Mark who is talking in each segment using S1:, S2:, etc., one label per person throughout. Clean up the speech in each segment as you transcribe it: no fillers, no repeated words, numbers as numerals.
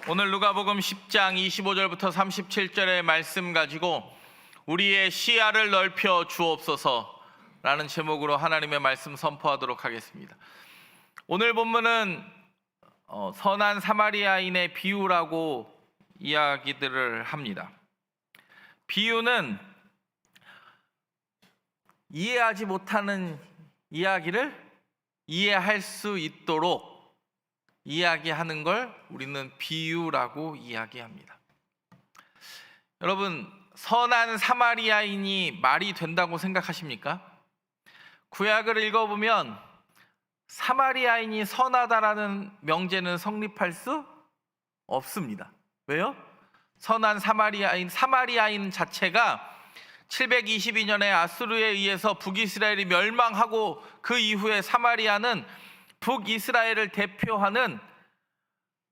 S1: 오늘 누가복음 10장 25절부터 37절의 말씀 가지고 우리의 시야를 넓혀 주옵소서라는 제목으로 하나님의 말씀 선포하도록 하겠습니다. 오늘 본문은 선한 사마리아인의 비유라고 이야기들을 합니다. 비유는 이해하지 못하는 이야기를 이해할 수 있도록 이야기하는 걸 우리는 비유라고 이야기합니다. 여러분, 선한 사마리아인이 말이 된다고 생각하십니까? 구약을 읽어보면 사마리아인이 선하다라는 명제는 성립할 수 없습니다. 왜요? 선한 사마리아인 자체가 722년에 아수르에 의해서 북이스라엘이 멸망하고 그 이후에 사마리아는 북이스라엘을 대표하는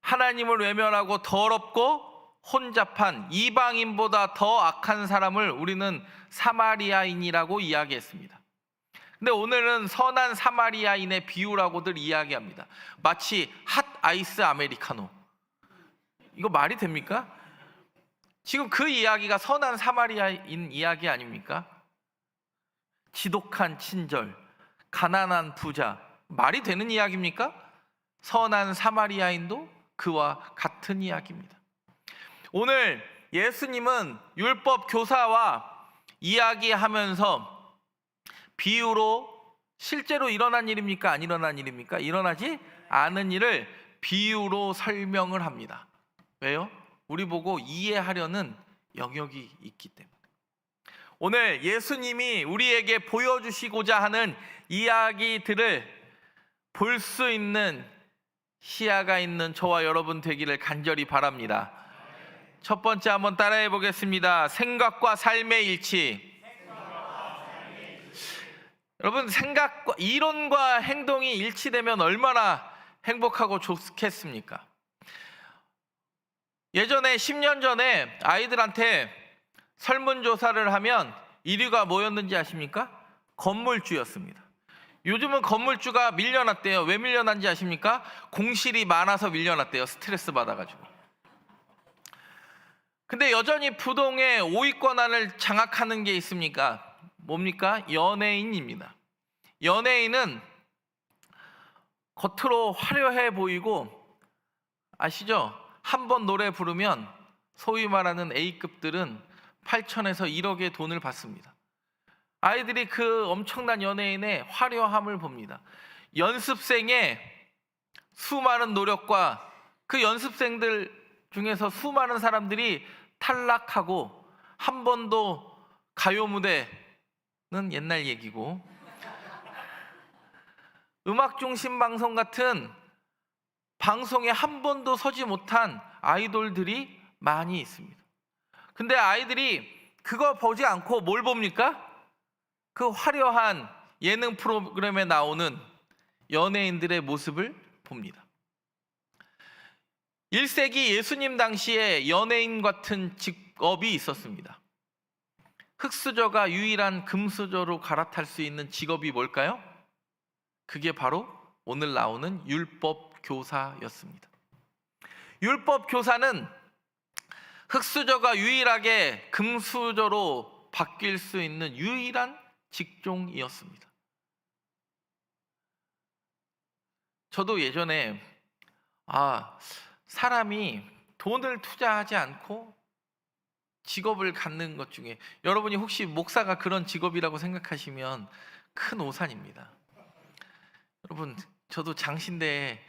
S1: 하나님을 외면하고 더럽고 혼잡한 이방인보다 더 악한 사람을 우리는 사마리아인이라고 이야기했습니다. 근데 오늘은 선한 사마리아인의 비유라고들 이야기합니다. 마치 핫 아이스 아메리카노. 이거 말이 됩니까? 지금 그 이야기가 선한 사마리아인 이야기 아닙니까? 지독한 친절, 가난한 부자, 말이 되는 이야기입니까? 선한 사마리아인도 그와 같은 이야기입니다. 오늘 예수님은 율법 교사와 이야기하면서 비유로 실제로 일어난 일입니까? 안 일어난 일입니까? 일어나지 않은 일을 비유로 설명을 합니다. 왜요? 우리 보고 이해하려는 영역이 있기 때문에. 오늘 예수님이 우리에게 보여주시고자 하는 이야기들을 볼 수 있는 시야가 있는 저와 여러분 되기를 간절히 바랍니다. 첫 번째 한번 따라해 보겠습니다. 생각과 삶의 일치. 여러분, 생각과 이론과 행동이 일치되면 얼마나 행복하고 좋겠습니까? 예전에 10년 전에 아이들한테 설문조사를 하면 1위가 뭐였는지 아십니까? 건물주였습니다. 요즘은 건물주가 밀려났대요. 왜 밀려난지 아십니까? 공실이 많아서 밀려났대요. 스트레스 받아가지고. 근데 여전히 부동의 5위권안을 장악하는 게 있습니까? 뭡니까? 연예인입니다. 연예인은 겉으로 화려해 보이고, 아시죠? 한 번 노래 부르면 소위 말하는 A급들은 8천에서 1억의 돈을 받습니다. 아이들이 그 엄청난 연예인의 화려함을 봅니다. 연습생의 수많은 노력과 그 연습생들 중에서 수많은 사람들이 탈락하고 한 번도 가요 무대는 옛날 얘기고 음악중심 방송 같은 방송에 한 번도 서지 못한 아이돌들이 많이 있습니다. 근데 아이들이 그거 보지 않고 뭘 봅니까? 그 화려한 예능 프로그램에 나오는 연예인들의 모습을 봅니다. 1세기 예수님 당시에 연예인 같은 직업이 있었습니다. 흙수저가 유일한 금수저로 갈아탈 수 있는 직업이 뭘까요? 그게 바로 오늘 나오는 율법 교사였습니다. 율법 교사는 흙수저가 유일하게 금수저로 바뀔 수 있는 유일한 직종이었습니다. 저도 예전에 사람이 돈을 투자하지 않고 직업을 갖는 것 중에, 여러분이 혹시 목사가 그런 직업이라고 생각하시면 큰 오산입니다. 여러분, 저도 장신대에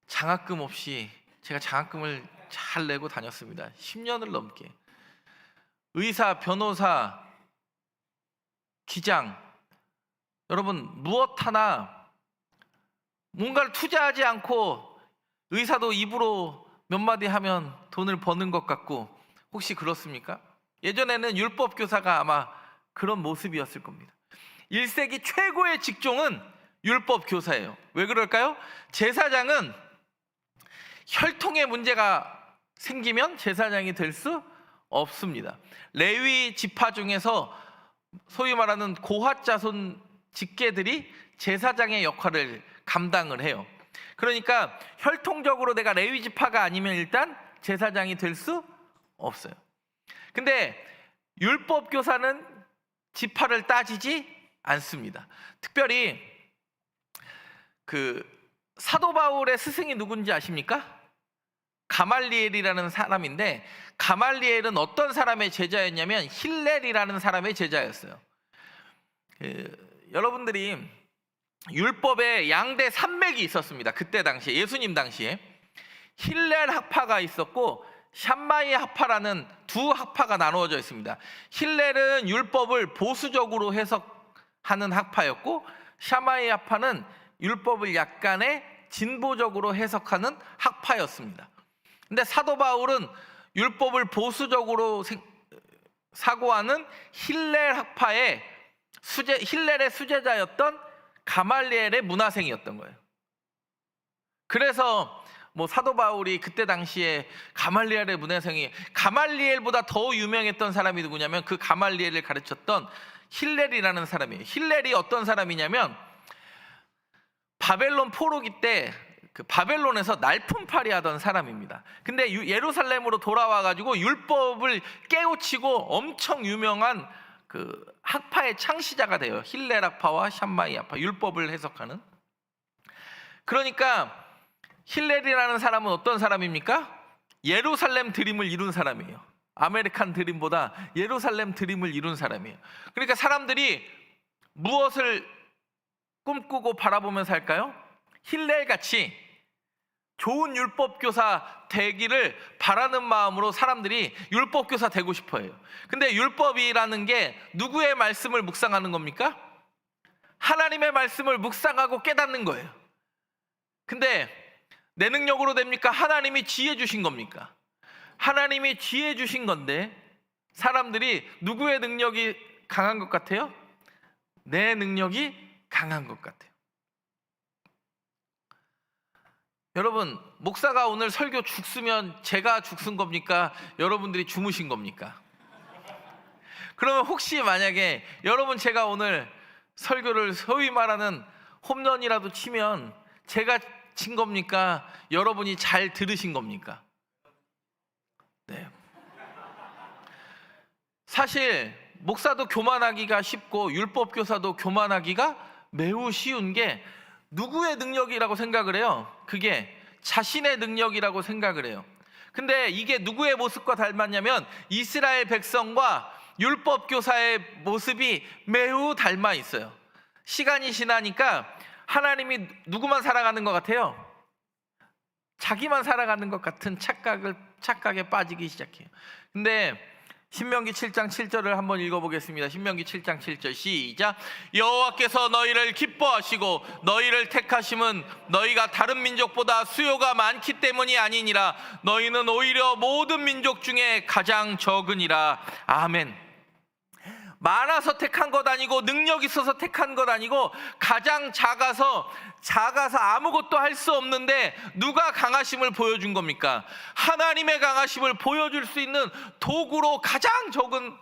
S1: 장학금 없이 제가 장학금을 잘 내고 다녔습니다. 10년을 넘게. 의사, 변호사, 기장, 여러분 무엇 하나 뭔가를 투자하지 않고, 의사도 입으로 몇 마디 하면 돈을 버는 것 같고, 혹시 그렇습니까? 예전에는 율법 교사가 아마 그런 모습이었을 겁니다. 1세기 최고의 직종은 율법 교사예요. 왜 그럴까요? 제사장은 혈통의 문제가 생기면 제사장이 될 수 없습니다. 레위 지파 중에서 소위 말하는 고핫 자손 직계들이 제사장의 역할을 감당을 해요. 그러니까 혈통적으로 내가 레위 지파가 아니면 일단 제사장이 될 수 없어요. 근데 율법 교사는 지파를 따지지 않습니다. 특별히 그 사도 바울의 스승이 누군지 아십니까? 가말리엘이라는 사람인데, 가말리엘은 어떤 사람의 제자였냐면 힐렐이라는 사람의 제자였어요. 여러분들이 율법에 양대 산맥이 있었습니다. 그때 당시에, 예수님 당시에 힐렐 학파가 있었고 샴마이 학파라는 두 학파가 나누어져 있습니다. 힐렐은 율법을 보수적으로 해석하는 학파였고, 샴마이 학파는 율법을 약간의 진보적으로 해석하는 학파였습니다. 근데 사도 바울은 율법을 보수적으로 사고하는 힐렐 학파의 힐렐의 수제자였던 가말리엘의 문화생이었던 거예요. 그래서 사도 바울이 그때 당시에 가말리엘의 문화생이, 가말리엘보다 더 유명했던 사람이 누구냐면 그 가말리엘을 가르쳤던 힐렐이라는 사람이에요. 힐렐이 어떤 사람이냐면 바벨론 포로기 때 그 바벨론에서 날품팔이 하던 사람입니다. 근데 예루살렘으로 돌아와 가지고 율법을 깨우치고 엄청 유명한 그 학파의 창시자가 돼요. 힐렐 학파와 샴마이 학파, 율법을 해석하는. 그러니까 힐렐이라는 사람은 어떤 사람입니까? 예루살렘 드림을 이룬 사람이에요. 아메리칸 드림보다 예루살렘 드림을 이룬 사람이에요. 그러니까 사람들이 무엇을 꿈꾸고 바라보며 살까요? 힐렐같이 좋은 율법교사 되기를 바라는 마음으로 사람들이 율법교사 되고 싶어 해요. 근데 율법이라는 게 누구의 말씀을 묵상하는 겁니까? 하나님의 말씀을 묵상하고 깨닫는 거예요. 근데 내 능력으로 됩니까? 하나님이 지혜 주신 겁니까? 하나님이 지혜 주신 건데 사람들이 누구의 능력이 강한 것 같아요? 내 능력이 강한 것 같아요. 여러분, 목사가 오늘 설교 죽으면 제가 죽은 겁니까? 여러분들이 주무신 겁니까? 그러면 혹시 만약에 여러분, 제가 오늘 설교를 소위 말하는 홈런이라도 치면 제가 친 겁니까? 여러분이 잘 들으신 겁니까? 네. 사실 목사도 교만하기가 쉽고 율법교사도 교만하기가 매우 쉬운 게 누구의 능력이라고 생각을 해요? 그게 자신의 능력이라고 생각을 해요. 근데 이게 누구의 모습과 닮았냐면 이스라엘 백성과 율법교사의 모습이 매우 닮아 있어요. 시간이 지나니까 하나님이 누구만 살아가는 것 같아요? 자기만 살아가는 것 같은 착각에 빠지기 시작해요. 근데 신명기 7장 7절을 한번 읽어보겠습니다. 신명기 7장 7절 시작. 여호와께서 너희를 기뻐하시고 너희를 택하심은 너희가 다른 민족보다 수요가 많기 때문이 아니니라. 너희는 오히려 모든 민족 중에 가장 적으니라. 아멘. 많아서 택한 것 아니고 능력 있어서 택한 것 아니고 가장 작아서 아무것도 할 수 없는데 누가 강하심을 보여준 겁니까? 하나님의 강하심을 보여줄 수 있는 도구로 가장 적은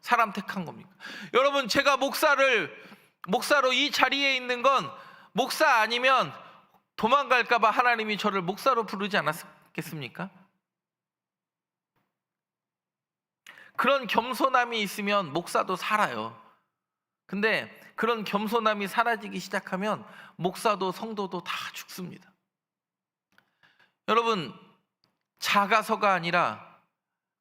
S1: 사람 택한 겁니까? 여러분, 제가 목사로 이 자리에 있는 건 목사 아니면 도망갈까 봐 하나님이 저를 목사로 부르지 않았겠습니까? 그런 겸손함이 있으면 목사도 살아요. 근데 그런 겸손함이 사라지기 시작하면 목사도 성도도 다 죽습니다. 여러분, 작아서가 아니라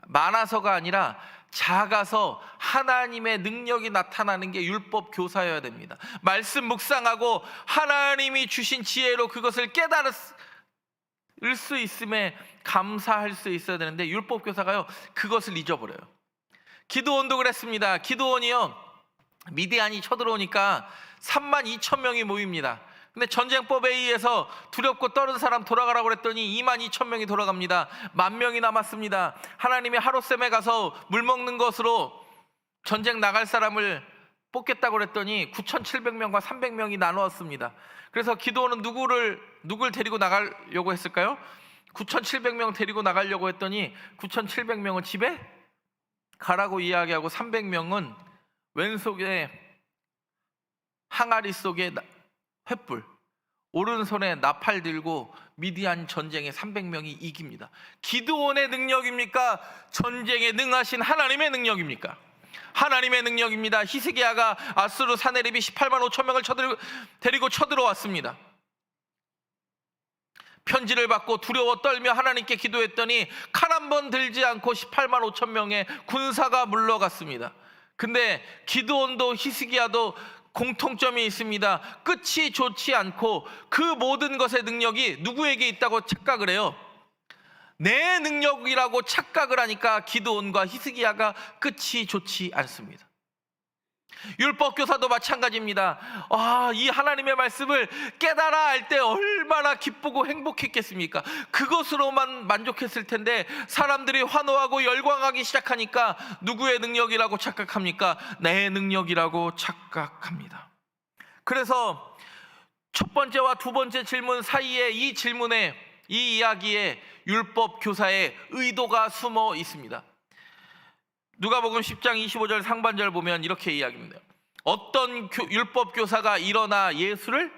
S1: 많아서가 아니라 작아서 하나님의 능력이 나타나는 게 율법 교사여야 됩니다. 말씀 묵상하고 하나님이 주신 지혜로 그것을 깨달을 수 있음에 감사할 수 있어야 되는데 율법 교사가요, 그것을 잊어버려요. 기드온도 그랬습니다. 기드온이요, 미디안이 쳐들어오니까 32,000명이 모입니다. 근데 전쟁법에 의해서 두렵고 떨은 사람 돌아가라고 그랬더니 22,000명이 돌아갑니다. 10,000명이 남았습니다. 하나님이 하룻샘에 가서 물 먹는 것으로 전쟁 나갈 사람을 뽑겠다고 그랬더니 9,700명과 300명이 나누었습니다. 그래서 기드온은 누굴 데리고 나가려고 했을까요? 9,700명 데리고 나가려고 했더니 9,700명은 집에 가라고 이야기하고 300명은 왼속에 항아리 속에 횃불, 오른손에 나팔 들고 미디안 전쟁에 300명이 이깁니다. 기드온의 능력입니까? 전쟁에 능하신 하나님의 능력입니까? 하나님의 능력입니다. 히스기야가 아수르 사네립이 18만 5천 명을 데리고 쳐들어왔습니다. 편지를 받고 두려워 떨며 하나님께 기도했더니 칼 한 번 들지 않고 18만 5천 명의 군사가 물러갔습니다. 근데 기드온도 히스기야도 공통점이 있습니다. 끝이 좋지 않고 그 모든 것의 능력이 누구에게 있다고 착각을 해요? 내 능력이라고 착각을 하니까 기드온과 히스기야가 끝이 좋지 않습니다. 율법교사도 마찬가지입니다. 이 하나님의 말씀을 깨달아 알 때 얼마나 기쁘고 행복했겠습니까? 그것으로만 만족했을 텐데 사람들이 환호하고 열광하기 시작하니까 누구의 능력이라고 착각합니까? 내 능력이라고 착각합니다. 그래서 첫 번째와 두 번째 질문 사이에 이 질문에, 이 이야기에 율법교사의 의도가 숨어 있습니다. 누가복음 10장 25절 상반절 보면 이렇게 이야기합니다. 어떤 율법교사가 일어나 예수를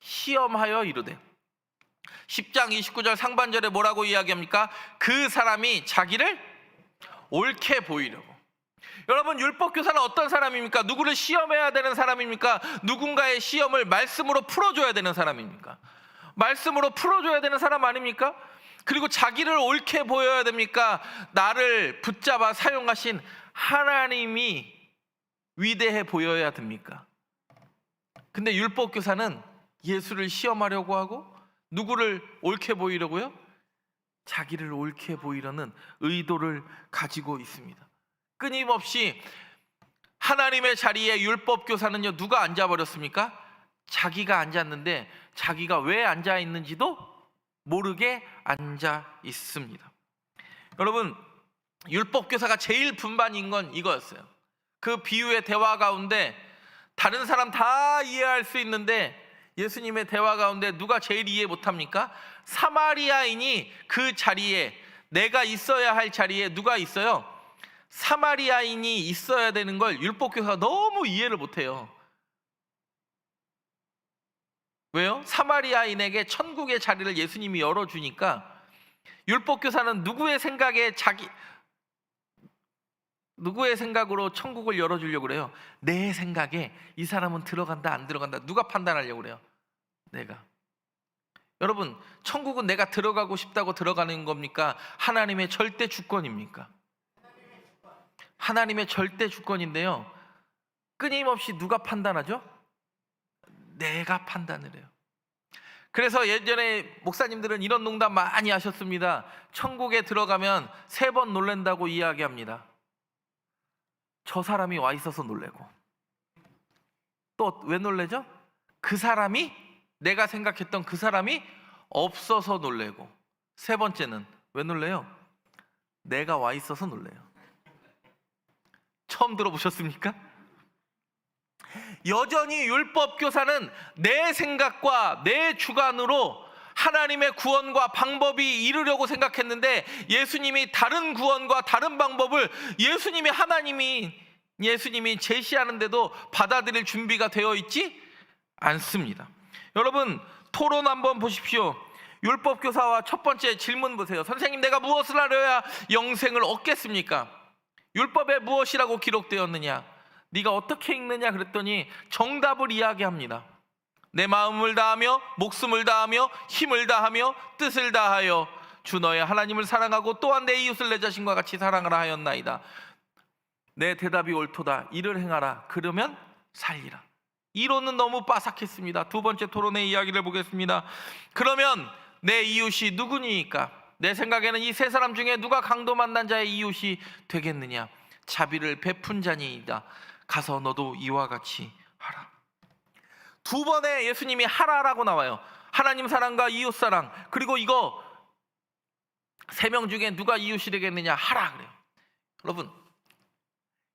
S1: 시험하여 이르되, 10장 29절 상반절에 뭐라고 이야기합니까? 그 사람이 자기를 옳게 보이려고. 여러분, 율법교사는 어떤 사람입니까? 누구를 시험해야 되는 사람입니까? 누군가의 시험을 말씀으로 풀어줘야 되는 사람입니까? 말씀으로 풀어줘야 되는 사람 아닙니까? 그리고 자기를 옳게 보여야 됩니까? 나를 붙잡아 사용하신 하나님이 위대해 보여야 됩니까? 근데 율법교사는 예수를 시험하려고 하고 누구를 옳게 보이려고요? 자기를 옳게 보이려는 의도를 가지고 있습니다. 끊임없이 하나님의 자리에 율법교사는요, 누가 앉아버렸습니까? 자기가 앉았는데 자기가 왜 앉아 있는지도 모르게 앉아 있습니다. 여러분, 율법교사가 제일 분반인 건 이거였어요. 그 비유의 대화 가운데 다른 사람 다 이해할 수 있는데 예수님의 대화 가운데 누가 제일 이해 못합니까? 사마리아인이 그 자리에, 내가 있어야 할 자리에 누가 있어요? 사마리아인이 있어야 되는 걸 율법교사가 너무 이해를 못해요. 왜요? 사마리아인에게 천국의 자리를 예수님이 열어주니까 율법교사는 누구의 생각으로 천국을 열어주려고 그래요? 내 생각에 이 사람은 들어간다 안 들어간다 누가 판단하려고 그래요? 내가. 여러분, 천국은 내가 들어가고 싶다고 들어가는 겁니까? 하나님의 절대 주권입니까? 하나님의 절대 주권인데요, 끊임없이 누가 판단하죠? 내가 판단을 해요. 그래서 예전에 목사님들은 이런 농담 많이 하셨습니다. 천국에 들어가면 3번 놀란다고 이야기합니다. 저 사람이 와 있어서 놀래고, 또 왜 놀래죠? 그 사람이, 내가 생각했던 그 사람이 없어서 놀래고, 3번째는 왜 놀래요? 내가 와 있어서 놀래요. 처음 들어보셨습니까? 여전히 율법교사는 내 생각과 내 주관으로 하나님의 구원과 방법이 이루려고 생각했는데 예수님이 다른 구원과 다른 방법을 예수님이 제시하는데도 받아들일 준비가 되어 있지 않습니다. 여러분, 토론 한번 보십시오. 율법교사와 첫 번째 질문 보세요. 선생님, 내가 무엇을 하려야 영생을 얻겠습니까? 율법에 무엇이라고 기록되었느냐? 네가 어떻게 읽느냐 그랬더니 정답을 이야기합니다. 내 마음을 다하며 목숨을 다하며 힘을 다하며 뜻을 다하여 주 너의 하나님을 사랑하고 또한 내 이웃을 내 자신과 같이 사랑하라 하였나이다. 내 대답이 옳도다. 이를 행하라. 그러면 살리라. 이론은 너무 빠삭했습니다. 두 번째 토론의 이야기를 보겠습니다. 그러면 내 이웃이 누구니까? 내 생각에는 이 3사람 중에 누가 강도 만난 자의 이웃이 되겠느냐? 자비를 베푼 자니이다. 가서 너도 이와 같이 하라. 2번에 예수님이 하라라고 나와요. 하나님 사랑과 이웃 사랑. 그리고 이거 3명 중에 누가 이웃이 되겠느냐? 하라 그래요. 여러분,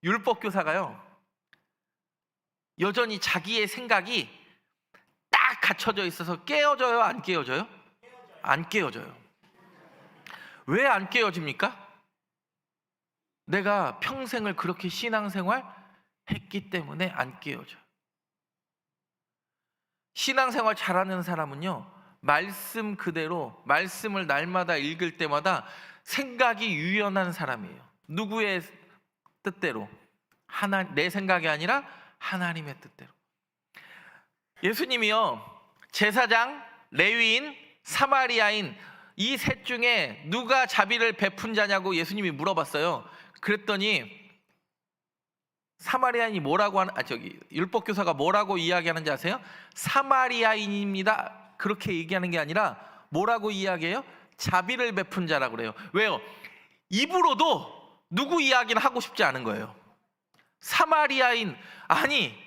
S1: 율법교사가요, 여전히 자기의 생각이 딱 갖춰져 있어서 깨어져요? 안 깨어져요? 안 깨어져요. 왜 안 깨어집니까? 내가 평생을 그렇게 신앙생활 했기 때문에 안 깨어져요. 신앙생활 잘하는 사람은요, 말씀 그대로 말씀을 날마다 읽을 때마다 생각이 유연한 사람이에요. 누구의 뜻대로? 내 생각이 아니라 하나님의 뜻대로. 예수님이요, 제사장, 레위인, 사마리아인 이 셋 중에 누가 자비를 베푼 자냐고 예수님이 물어봤어요. 그랬더니 사마리아인이 뭐라고 율법교사가 뭐라고 이야기하는지 아세요? 사마리아인입니다, 그렇게 얘기하는 게 아니라 뭐라고 이야기해요? 자비를 베푼 자라고 그래요. 왜요? 입으로도 누구 이야기는 하고 싶지 않은 거예요. 사마리아인, 아니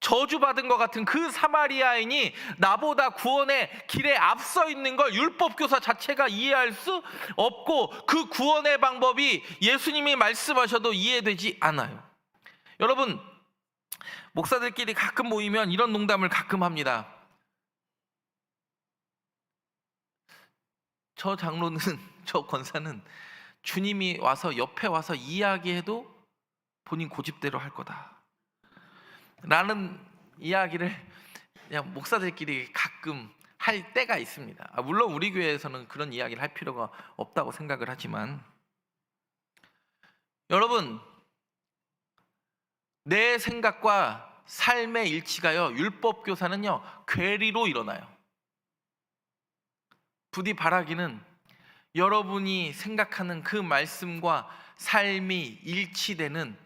S1: 저주받은 것 같은 그 사마리아인이 나보다 구원의 길에 앞서 있는 걸 율법교사 자체가 이해할 수 없고, 그 구원의 방법이 예수님이 말씀하셔도 이해되지 않아요. 여러분, 목사들끼리 가끔 모이면 이런 농담을 가끔 합니다. 저 장로는, 저 권사는 주님이 와서 옆에 와서 이야기해도 본인 고집대로 할 거다 라는 이야기를 그냥 목사들끼리 가끔 할 때가 있습니다. 물론 우리 교회에서는 그런 이야기를 할 필요가 없다고 생각을 하지만, 여러분, 내 생각과 삶의 일치가요, 율법교사는요 괴리로 일어나요. 부디 바라기는 여러분이 생각하는 그 말씀과 삶이 일치되는,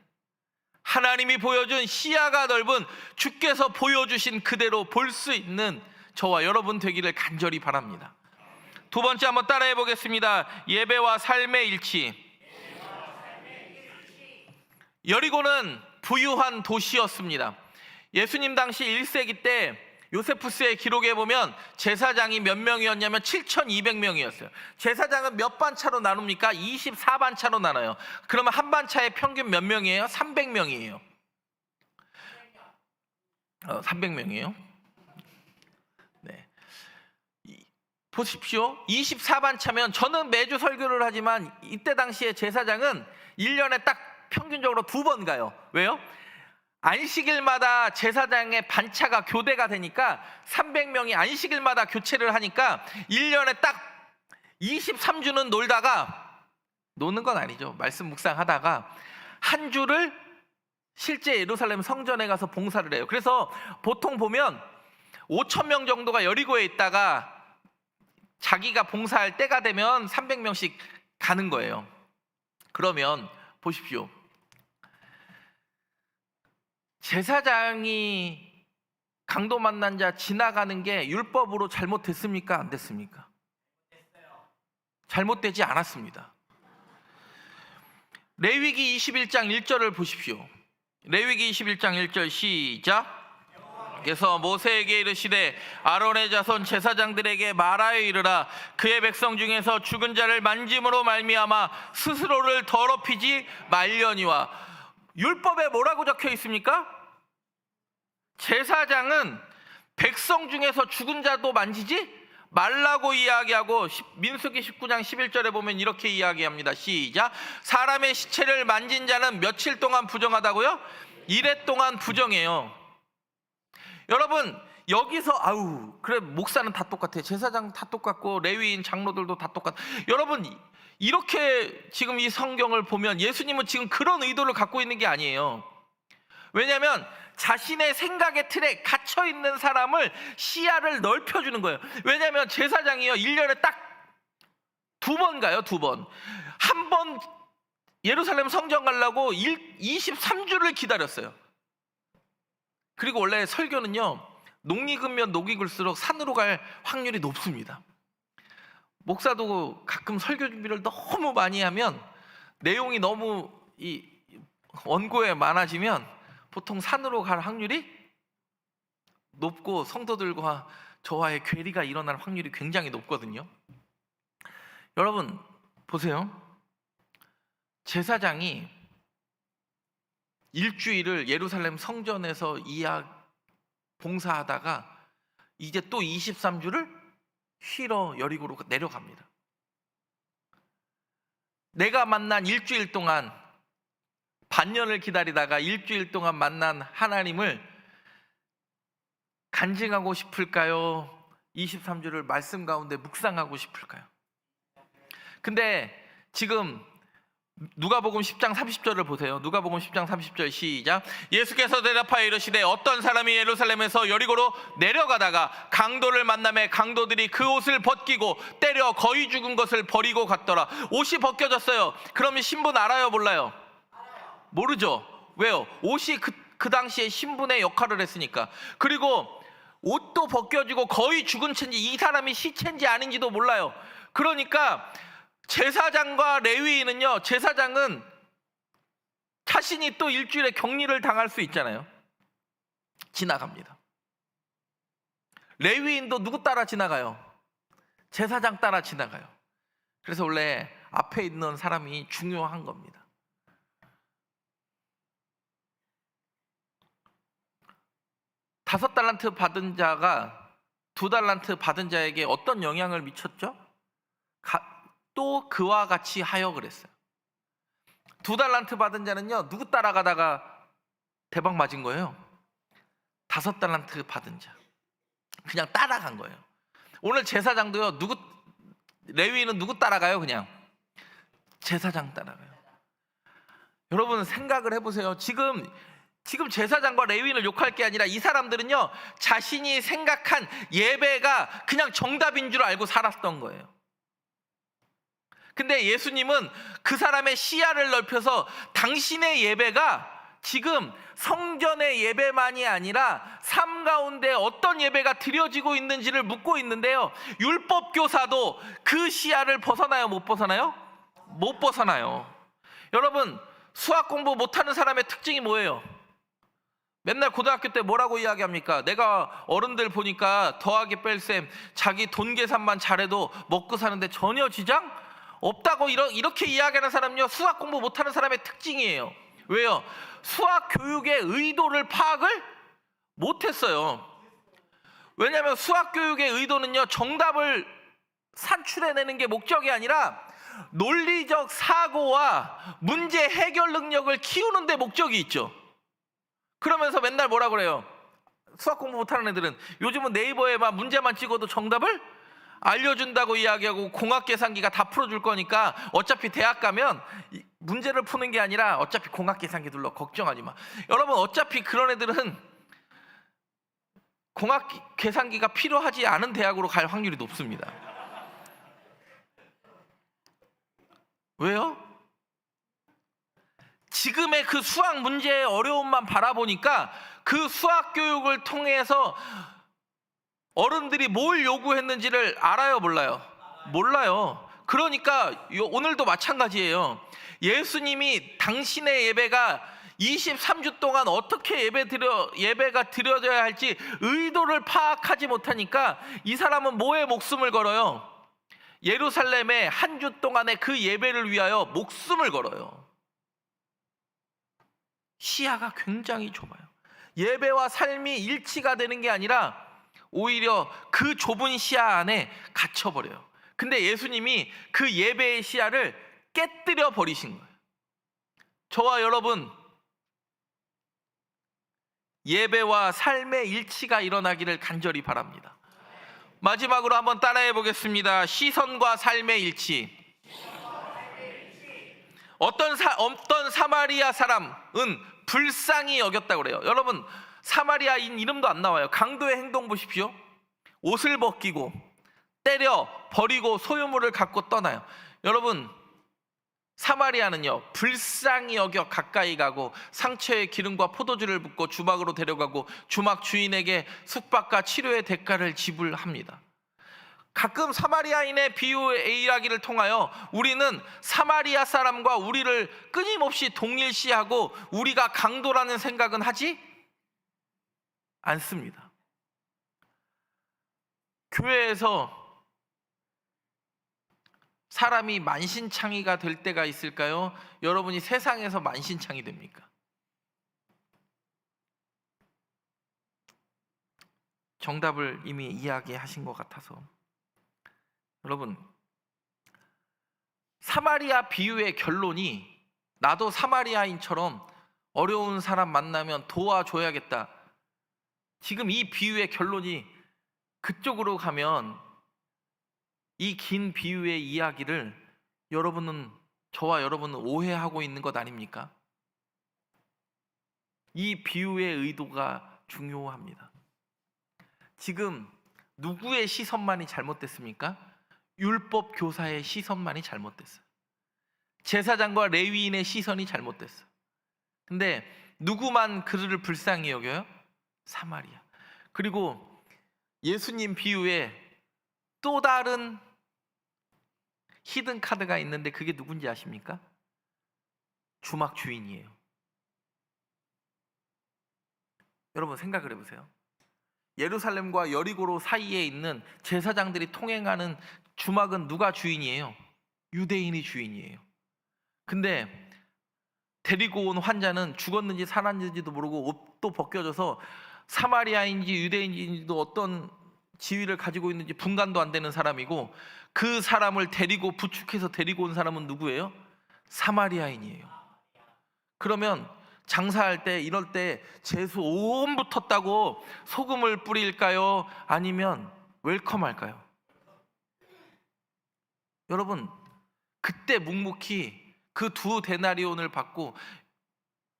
S1: 하나님이 보여준 시야가 넓은 주께서 보여주신 그대로 볼 수 있는 저와 여러분 되기를 간절히 바랍니다. 두 번째 한번 따라해 보겠습니다. 예배와 삶의 일치. 여리고는 부유한 도시였습니다. 예수님 당시 1세기 때 요세푸스의 기록에 보면 제사장이 몇 명이었냐면 7,200명이었어요. 제사장은 몇 반차로 나눕니까? 24반차로 나눠요. 그러면 한 반차의 평균 몇 명이에요? 300명이에요. 300명이에요. 네. 보십시오. 24반차면, 저는 매주 설교를 하지만 이때 당시에 제사장은 1년에 딱 평균적으로 2번 가요. 왜요? 안식일마다 제사장의 반차가 교대가 되니까 300명이 안식일마다 교체를 하니까 1년에 딱 23주는 놀다가, 노는 건 아니죠, 말씀 묵상하다가 한 주를 실제 예루살렘 성전에 가서 봉사를 해요. 그래서 보통 보면 5,000명 정도가 여리고에 있다가 자기가 봉사할 때가 되면 300명씩 가는 거예요. 그러면 보십시오. 제사장이 강도 만난 자 지나가는 게 율법으로 잘못됐습니까? 안 됐습니까? 잘못되지 않았습니다. 레위기 21장 1절을 보십시오. 레위기 21장 1절 시작. 그래서 모세에게 이르시되 아론의 자손 제사장들에게 말하여 이르라. 그의 백성 중에서 죽은 자를 만짐으로 말미암아 스스로를 더럽히지 말려니와. 율법에 뭐라고 적혀 있습니까? 제사장은 백성 중에서 죽은 자도 만지지 말라고 이야기하고, 민수기 19장 11절에 보면 이렇게 이야기합니다. 시작. 사람의 시체를 만진 자는 며칠 동안 부정하다고요? 이래 동안 부정해요. 여러분, 여기서 그래, 목사는 다 똑같아, 제사장 다 똑같고 레위인 장로들도 다 똑같아. 여러분, 이렇게 지금 이 성경을 보면 예수님은 지금 그런 의도를 갖고 있는 게 아니에요. 왜냐하면 자신의 생각의 틀에 갇혀 있는 사람을 시야를 넓혀주는 거예요. 왜냐하면 제사장이요 1년에 딱 2번 가요. 2번. 한 번 예루살렘 성전 가려고 23주를 기다렸어요. 그리고 원래 설교는요 녹이 글면 녹이 글수록 산으로 갈 확률이 높습니다. 목사도 가끔 설교 준비를 너무 많이 하면, 내용이 너무 이 원고에 많아지면 보통 산으로 갈 확률이 높고 성도들과 저와의 괴리가 일어날 확률이 굉장히 높거든요. 여러분 보세요. 제사장이 일주일을 예루살렘 성전에서 봉사하다가 이제 또 23주를 쉬러 여리고로 내려갑니다. 내가 만난 일주일 동안, 반년을 기다리다가 일주일 동안 만난 하나님을 간증하고 싶을까요? 23주를 말씀 가운데 묵상하고 싶을까요? 근데 지금 누가복음 10장 30절을 보세요. 누가복음 10장 30절 시작. 예수께서 대답하여 이르시되 어떤 사람이 예루살렘에서 여리고로 내려가다가 강도를 만나매 강도들이 그 옷을 벗기고 때려 거의 죽은 것을 버리고 갔더라. 옷이 벗겨졌어요. 그러면 신분 알아요, 몰라요? 모르죠. 왜요? 옷이 그 당시에 신분의 역할을 했으니까. 그리고 옷도 벗겨지고 거의 죽은 채인지 이 사람이 시체인지 아닌지도 몰라요. 그러니까 제사장과 레위인은요, 제사장은 자신이 또 일주일에 격리를 당할 수 있잖아요. 지나갑니다. 레위인도 누구 따라 지나가요? 제사장 따라 지나가요. 그래서 원래 앞에 있는 사람이 중요한 겁니다. 다섯 달란트 받은 자가 2달란트 받은 자에게 어떤 영향을 미쳤죠? 또 그와 같이 하여 그랬어요. 2달란트 받은 자는요, 누구 따라가다가 대박 맞은 거예요? 5달란트 받은 자, 그냥 따라간 거예요. 오늘 제사장도요, 레위인은 누구 따라가요? 그냥 제사장 따라가요. 여러분 생각을 해보세요. 지금 제사장과 레위인을 욕할 게 아니라 이 사람들은요, 자신이 생각한 예배가 그냥 정답인 줄 알고 살았던 거예요. 근데 예수님은 그 사람의 시야를 넓혀서 당신의 예배가 지금 성전의 예배만이 아니라 삶 가운데 어떤 예배가 드려지고 있는지를 묻고 있는데요, 율법 교사도 그 시야를 벗어나요, 못 벗어나요? 못 벗어나요. 여러분, 수학 공부 못하는 사람의 특징이 뭐예요? 맨날 고등학교 때 뭐라고 이야기합니까? 내가 어른들 보니까 더하기 뺄셈, 자기 돈 계산만 잘해도 먹고 사는데 전혀 지장 없다고 이렇게 이야기하는 사람은요, 수학 공부 못하는 사람의 특징이에요. 왜요? 수학 교육의 의도를 파악을 못했어요. 왜냐하면 수학 교육의 의도는요, 정답을 산출해내는 게 목적이 아니라 논리적 사고와 문제 해결 능력을 키우는 데 목적이 있죠. 그러면서 맨날 뭐라 그래요? 수학 공부 못하는 애들은 요즘은 네이버에만 문제만 찍어도 정답을 알려준다고 이야기하고 공학계산기가 다 풀어줄 거니까 어차피 대학 가면 문제를 푸는 게 아니라 어차피 공학계산기 눌러, 걱정하지 마. 여러분, 어차피 그런 애들은 공학계산기가 필요하지 않은 대학으로 갈 확률이 높습니다. 왜요? 지금의 그 수학 문제의 어려움만 바라보니까 그 수학 교육을 통해서 어른들이 뭘 요구했는지를 알아요, 몰라요? 몰라요. 그러니까 오늘도 마찬가지예요. 예수님이 당신의 예배가 23주 동안 어떻게 예배가 드려져야 할지 의도를 파악하지 못하니까 이 사람은 뭐에 목숨을 걸어요? 예루살렘에 한 주 동안의 그 예배를 위하여 목숨을 걸어요. 시야가 굉장히 좁아요. 예배와 삶이 일치가 되는 게 아니라 오히려 그 좁은 시야 안에 갇혀버려요. 근데 예수님이 그 예배의 시야를 깨뜨려 버리신 거예요. 저와 여러분, 예배와 삶의 일치가 일어나기를 간절히 바랍니다. 마지막으로 한번 따라해 보겠습니다. 시선과 삶의 일치. 어떤 사마리아 사람은 불쌍히 여겼다고 그래요. 여러분, 사마리아인 이름도 안 나와요. 강도의 행동 보십시오. 옷을 벗기고 때려 버리고 소유물을 갖고 떠나요. 여러분, 사마리아는요, 불쌍히 여겨 가까이 가고 상처에 기름과 포도주를 붓고 주막으로 데려가고 주막 주인에게 숙박과 치료의 대가를 지불합니다. 가끔 사마리아인의 비유의 이야기를 통하여 우리는 사마리아 사람과 우리를 끊임없이 동일시하고 우리가 강도라는 생각은 하지 않습니다. 교회에서 사람이 만신창이가 될 때가 있을까요? 여러분이 세상에서 만신창이 됩니까? 정답을 이미 이야기하신 것 같아서. 여러분, 사마리아 비유의 결론이 나도 사마리아인처럼 어려운 사람 만나면 도와줘야겠다, 지금 이 비유의 결론이 그쪽으로 가면 이 긴 비유의 이야기를 저와 여러분은 오해하고 있는 것 아닙니까? 이 비유의 의도가 중요합니다. 지금 누구의 시선만이 잘못됐습니까? 율법 교사의 시선만이 잘못됐어요. 제사장과 레위인의 시선이 잘못됐어요. 근데 누구만 그를 불쌍히 여겨요? 사마리아. 그리고 예수님 비유에 또 다른 히든 카드가 있는데 그게 누군지 아십니까? 주막 주인이에요. 여러분 생각을 해보세요. 예루살렘과 여리고로 사이에 있는 제사장들이 통행하는 주막은 누가 주인이에요? 유대인이 주인이에요. 근데 데리고 온 환자는 죽었는지 살았는지도 모르고 옷도 벗겨져서 사마리아인지 유대인인지도 어떤 지위를 가지고 있는지 분간도 안 되는 사람이고, 그 사람을 부축해서 데리고 온 사람은 누구예요? 사마리아인이에요. 그러면 장사할 때 이럴 때 재수 온 붙었다고 소금을 뿌릴까요? 아니면 웰컴할까요? 여러분 그때 묵묵히 그 2데나리온을 받고,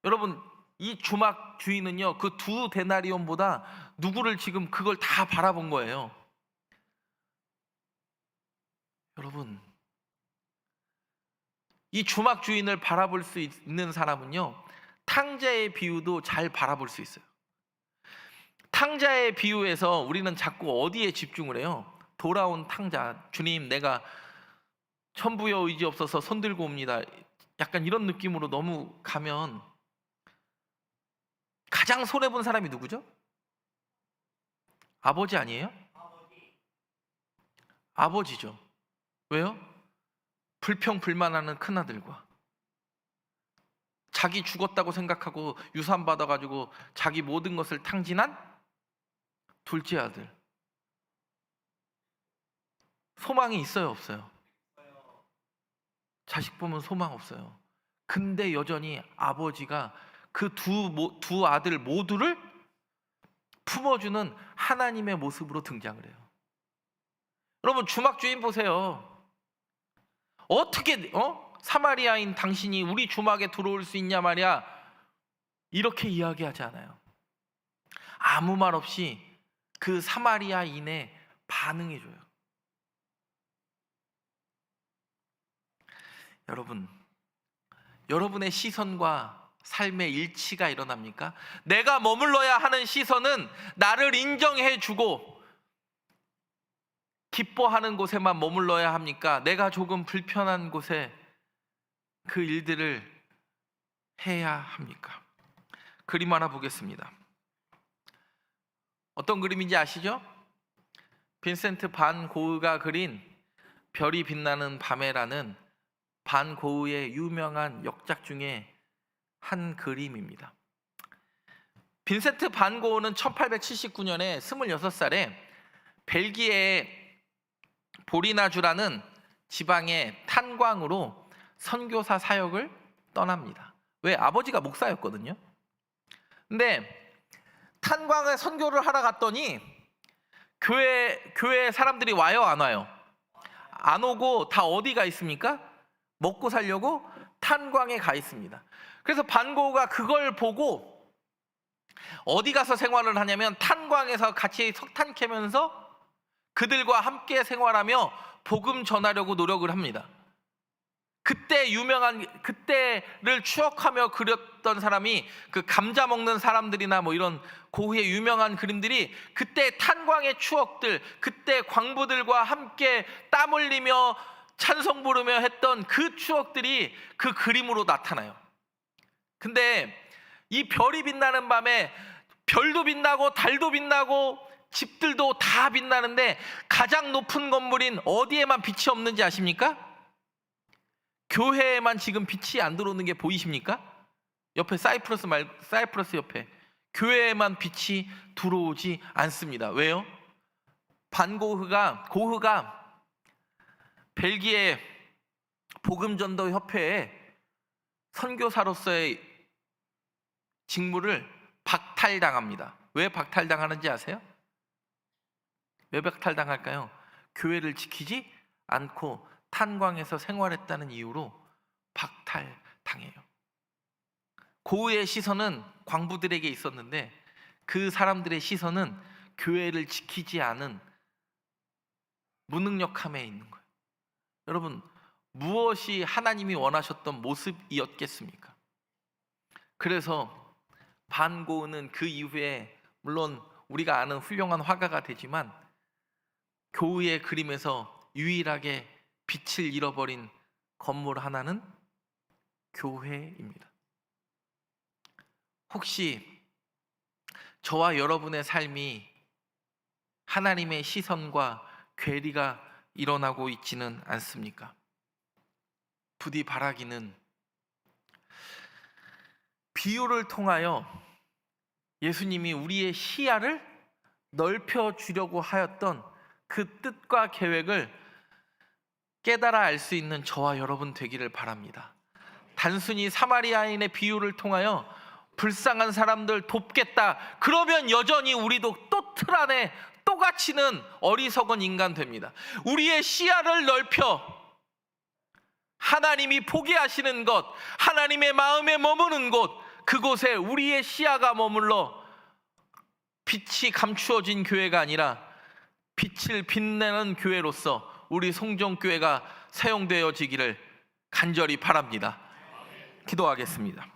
S1: 여러분 이 주막 주인은요 그 2데나리온보다 누구를 지금 그걸 다 바라본 거예요. 여러분 이 주막 주인을 바라볼 수 있는 사람은요 탕자의 비유도 잘 바라볼 수 있어요. 탕자의 비유에서 우리는 자꾸 어디에 집중을 해요? 돌아온 탕자, 주님 내가 천부여 의지 없어서 손들고 옵니다, 약간 이런 느낌으로 너무 가면 가장 손해본 사람이 누구죠? 아버지 아니에요? 아버지죠. 왜요? 불평불만하는 큰아들과 자기 죽었다고 생각하고 유산 받아가지고 자기 모든 것을 탕진한 둘째 아들. 소망이 있어요 없어요? 자식 보면 소망 없어요. 근데 여전히 아버지가 그 두 아들 모두를 품어주는 하나님의 모습으로 등장을 해요. 여러분 주막 주인 보세요. 어떻게 사마리아인 당신이 우리 주막에 들어올 수 있냐 말이야, 이렇게 이야기하지 않아요. 아무 말 없이 그 사마리아인의 반응해줘요. 여러분의 시선과 삶의 일치가 일어납니까? 내가 머물러야 하는 시선은 나를 인정해주고 기뻐하는 곳에만 머물러야 합니까? 내가 조금 불편한 곳에 그 일들을 해야 합니까? 그림 하나 보겠습니다. 어떤 그림인지 아시죠? 빈센트 반 고흐가 그린 별이 빛나는 밤에라는 반 고흐의 유명한 역작 중에 한 그림입니다. 빈센트 반 고흐는 1879년에 26살에 벨기에의 보리나주라는 지방의 탄광으로 선교사 사역을 떠납니다. 왜? 아버지가 목사였거든요. 근데 탄광에 선교를 하러 갔더니 교회 사람들이 와요 안 와요? 안 오고 다 어디가 있습니까? 먹고 살려고 탄광에 가 있습니다. 그래서 반고흐가 그걸 보고 어디 가서 생활을 하냐면 탄광에서 같이 석탄 캐면서 그들과 함께 생활하며 복음 전하려고 노력을 합니다. 그때를 추억하며 그렸던 사람이 그 감자 먹는 사람들이나 뭐 이런 고흐의 유명한 그림들이 그때 탄광의 추억들, 그때 광부들과 함께 땀 흘리며 찬송 부르며 했던 그 추억들이 그 그림으로 나타나요. 근데 이 별이 빛나는 밤에 별도 빛나고 달도 빛나고 집들도 다 빛나는데 가장 높은 건물인 어디에만 빛이 없는지 아십니까? 교회에만 지금 빛이 안 들어오는 게 보이십니까? 옆에 사이프러스 옆에 교회에만 빛이 들어오지 않습니다. 왜요? 고흐가 벨기에 복음전도 협회에 선교사로서의 직무를 박탈당합니다. 왜 박탈당하는지 아세요? 왜 박탈당할까요? 교회를 지키지 않고 탄광에서 생활했다는 이유로 박탈당해요. 고의의 시선은 광부들에게 있었는데 그 사람들의 시선은 교회를 지키지 않은 무능력함에 있는 거예요. 여러분, 무엇이 하나님이 원하셨던 모습이었겠습니까? 그래서 반고은은 그 이후에 물론 우리가 아는 훌륭한 화가가 되지만 교회의 그림에서 유일하게 빛을 잃어버린 건물 하나는 교회입니다. 혹시 저와 여러분의 삶이 하나님의 시선과 괴리가 일어나고 있지는 않습니까? 부디 바라기는 비유를 통하여 예수님이 우리의 시야를 넓혀 주려고 하였던 그 뜻과 계획을 깨달아 알 수 있는 저와 여러분 되기를 바랍니다. 단순히 사마리아인의 비유를 통하여 불쌍한 사람들 돕겠다, 그러면 여전히 우리도 또 틀 안에 또 갇히는 어리석은 인간 됩니다. 우리의 시야를 넓혀 하나님이 보게 하시는 것, 하나님의 마음에 머무는 곳, 그곳에 우리의 시야가 머물러 빛이 감추어진 교회가 아니라 빛을 빛내는 교회로서 우리 송정교회가 사용되어지기를 간절히 바랍니다. 기도하겠습니다.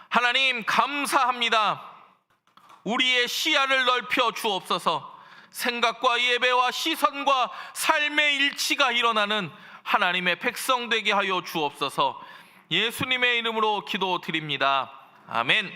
S1: 하나님, 감사합니다. 우리의 시야를 넓혀 주옵소서. 생각과 예배와 시선과 삶의 일치가 일어나는 하나님의 백성 되게 하여 주옵소서. 예수님의 이름으로 기도드립니다. 아멘.